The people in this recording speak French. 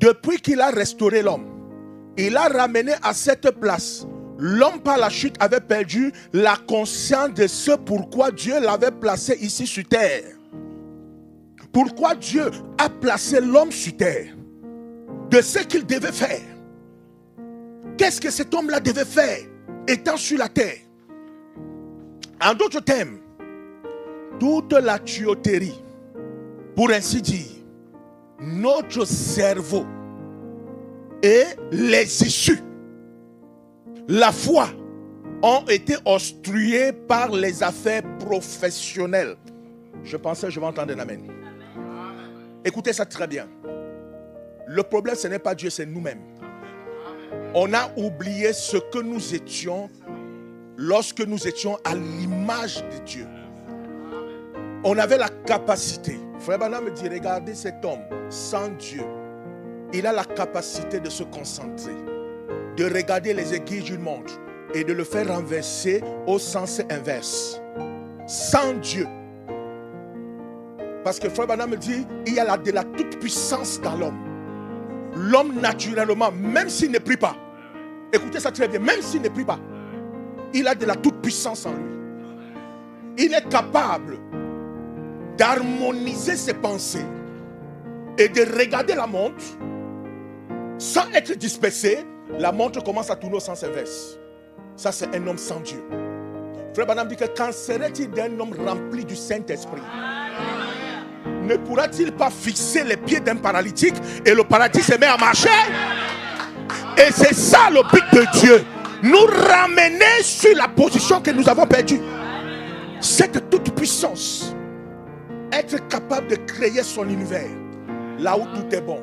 depuis qu'il a restauré l'homme, il a ramené à cette place. L'homme par la chute avait perdu la conscience de ce pourquoi Dieu l'avait placé ici sur terre. Pourquoi Dieu a placé l'homme sur terre. De ce qu'il devait faire. Qu'est-ce que cet homme-là devait faire étant sur la terre? En d'autres termes, toute la tuyauterie, pour ainsi dire, notre cerveau et les issues, la foi, ont été obstruées par les affaires professionnelles. Je pensais que je vais entendre un amen. Écoutez ça très bien. Le problème, ce n'est pas Dieu, c'est nous-mêmes. On a oublié ce que nous étions lorsque nous étions à l'image de Dieu. On avait la capacité. Frère Branham me dit, regardez cet homme sans Dieu. Il a la capacité de se concentrer, de regarder les aiguilles d'une montre et de le faire renverser au sens inverse. Sans Dieu. Parce que Frère Branham me dit, il y a de la toute-puissance dans l'homme. L'homme naturellement, même s'il ne prie pas, écoutez ça très bien, même s'il ne prie pas, il a de la toute-puissance en lui. Il est capable d'harmoniser ses pensées et de regarder la montre sans être dispersé. La montre commence à tourner au sens inverse. Ça, c'est un homme sans Dieu. Frère Branham dit que qu'en serait-il d'un homme rempli du Saint-Esprit? Ne pourra-t-il pas fixer les pieds d'un paralytique et le paralytique se met à marcher? Et c'est ça le but de Dieu. Nous ramener sur la position que nous avons perdue. Cette toute puissance. Être capable de créer son univers là où tout est bon.